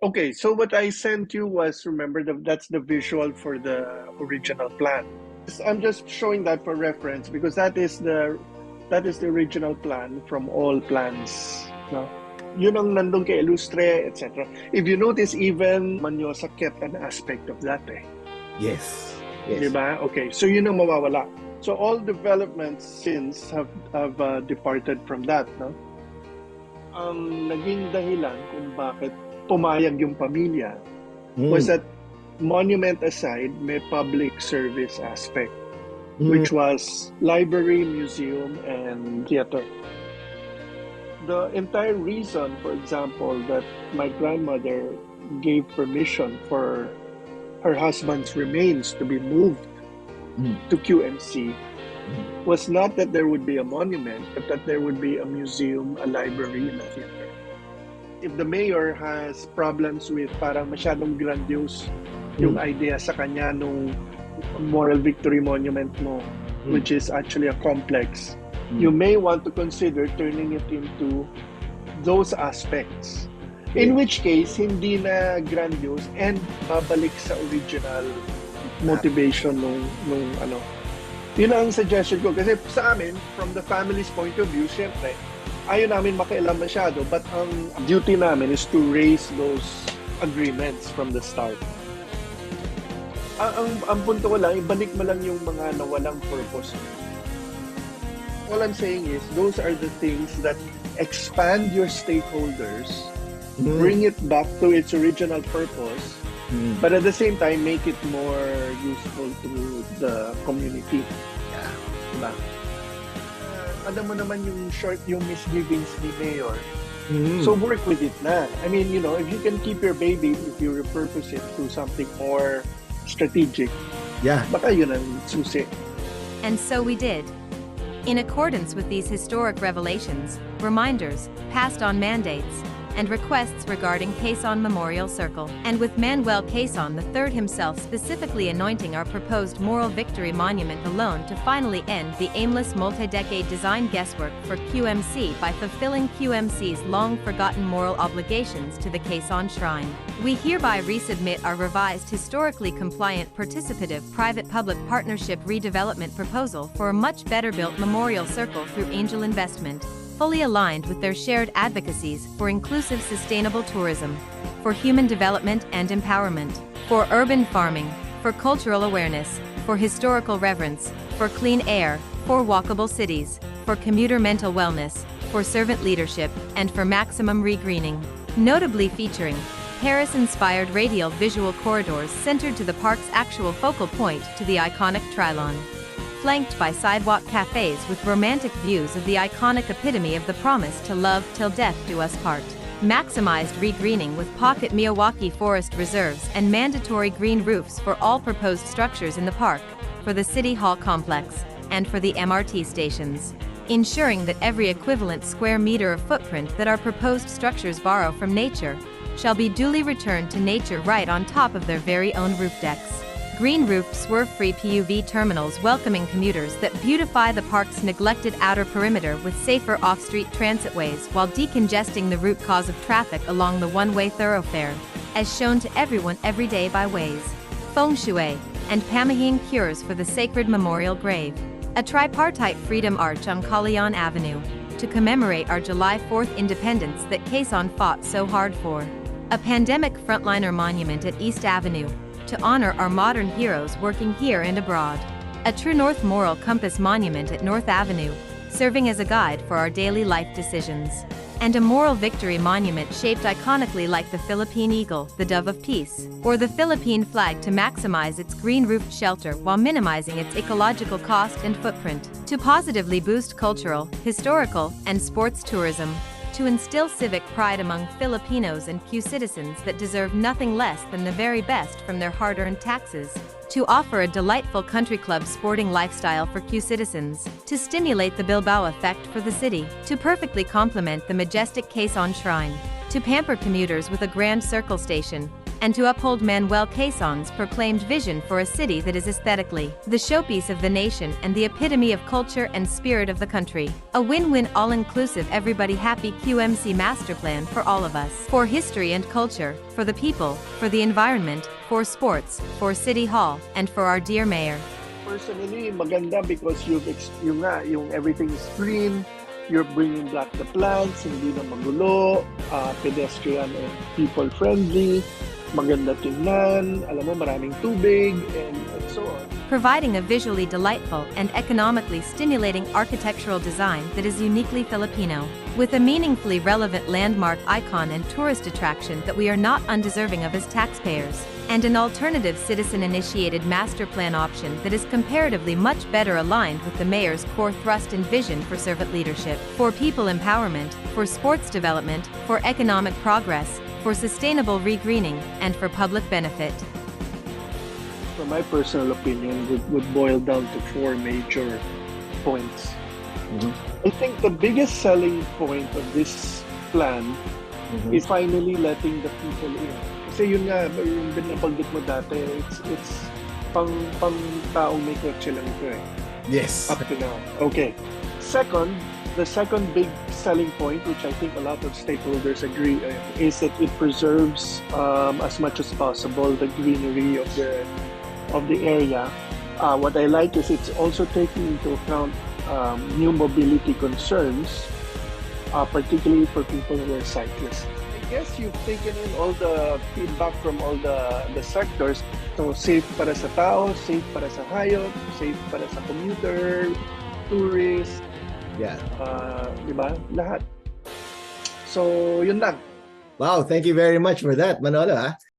Okay, so what I sent you was, remember, that's the visual for the original plan. I'm just showing that for reference because that is the original plan from all plans. No? Yun ang nandun kay Illustre, etc. If you notice, even Manosa kept an aspect of that. Yes. Di Yes. ba? Okay, so yun ang mawawala. So all developments since have departed from that. No? Ang naging dahilan kung bakit pumayag yung pamilya was that monument aside, may public service aspect, which was library, museum, and theater. The entire reason, for example, that my grandmother gave permission for her husband's remains to be moved to QMC was not that there would be a monument, but that there would be a museum, a library, and a theater. If the mayor has problems with parang masyadong grandiose yung idea sa kanya nung moral victory monument mo, which is actually a complex, you may want to consider turning it into those aspects. In which case, hindi na grandiose and babalik sa original motivation nung ano. Yun ang suggestion ko. Kasi sa amin, from the family's point of view, syempre, ayaw namin makialam masyado, but ang duty namin is to raise those agreements from the start. Ang punto ko lang, ibalik mo lang yung mga nawalang purpose. All I'm saying is, those are the things that expand your stakeholders, bring it back to its original purpose, but at the same time, make it more useful to the community. Yeah. Diba? Alam mo naman yung misgivings ni Mayor. So work with it na. I mean, if you can keep your baby, if you repurpose it to something more strategic, baka yun ang susi. And so we did. In accordance with these historic revelations, reminders, passed on mandates, and requests regarding Quezon Memorial Circle, and with Manuel Quezon III himself specifically anointing our proposed Moral Victory Monument alone to finally end the aimless multi-decade design guesswork for QMC by fulfilling QMC's long-forgotten moral obligations to the Quezon Shrine. We hereby resubmit our revised historically compliant participative private-public partnership redevelopment proposal for a much better-built memorial circle through angel investment, fully aligned with their shared advocacies for inclusive sustainable tourism, for human development and empowerment, for urban farming, for cultural awareness, for historical reverence, for clean air, for walkable cities, for commuter mental wellness, for servant leadership, and for maximum regreening. Notably featuring Paris-inspired radial visual corridors centered to the park's actual focal point to the iconic Trilon, flanked by sidewalk cafes with romantic views of the iconic epitome of the promise to love till death do us part. Maximized regreening with pocket Miyawaki forest reserves and mandatory green roofs for all proposed structures in the park, for the City Hall complex, and for the MRT stations. Ensuring that every equivalent square meter of footprint that our proposed structures borrow from nature shall be duly returned to nature right on top of their very own roof decks. Green-roofed swerve-free PUV terminals welcoming commuters that beautify the park's neglected outer perimeter with safer off-street transitways while decongesting the root cause of traffic along the one-way thoroughfare, as shown to everyone every day by Waze, Feng Shui, and Pamahing cures for the sacred memorial grave. A tripartite freedom arch on Calayan Avenue, to commemorate our July 4th independence that Quezon fought so hard for. A pandemic frontliner monument at East Avenue, to honor our modern heroes working here and abroad. A True North Moral Compass monument at North Avenue, serving as a guide for our daily life decisions. And a Moral Victory monument shaped iconically like the Philippine eagle, the dove of peace, or the Philippine flag to maximize its green-roofed shelter while minimizing its ecological cost and footprint, to positively boost cultural, historical, and sports tourism, to instill civic pride among Filipinos and Q citizens that deserve nothing less than the very best from their hard-earned taxes, to offer a delightful country club sporting lifestyle for Q citizens, to stimulate the Bilbao effect for the city, to perfectly complement the majestic Quezon Shrine, to pamper commuters with a grand circle station, and to uphold Manuel Quezon's proclaimed vision for a city that is aesthetically the showpiece of the nation and the epitome of culture and spirit of the country. A win-win, all-inclusive, everybody happy QMC master plan for all of us. For history and culture, for the people, for the environment, for sports, for City Hall, and for our dear mayor. Personally, maganda because yung everything is green, you're bringing back the plants, hindi na magulo, pedestrian and people friendly, maganda tingnan, alam mo, maraming tubig, and so on. Providing a visually delightful and economically stimulating architectural design that is uniquely Filipino, with a meaningfully relevant landmark icon and tourist attraction that we are not undeserving of as taxpayers, and an alternative citizen-initiated master plan option that is comparatively much better aligned with the mayor's core thrust and vision for servant leadership, for people empowerment, for sports development, for economic progress, for sustainable regreening, and for public benefit. From my personal opinion, would boil down to 4 major points. I think the biggest selling point of this plan is finally letting the people in. Kasi yun nga, yung binabanggit mo dati, it's pang taong may kotse lang ito eh. Yes. Up to now. Okay. Second, the second big selling point, which I think a lot of stakeholders agree, is that it preserves as much as possible the greenery of the area. What I like is it's also taking into account new mobility concerns, particularly for people who are cyclists. I guess you've taken in all the feedback from all the sectors. So safe para sa tao, safe para sa hayop, safe para sa commuter, tourist, Yeah. di ba? Lahat. So, yun lang. Wow, thank you very much for that, Manolo.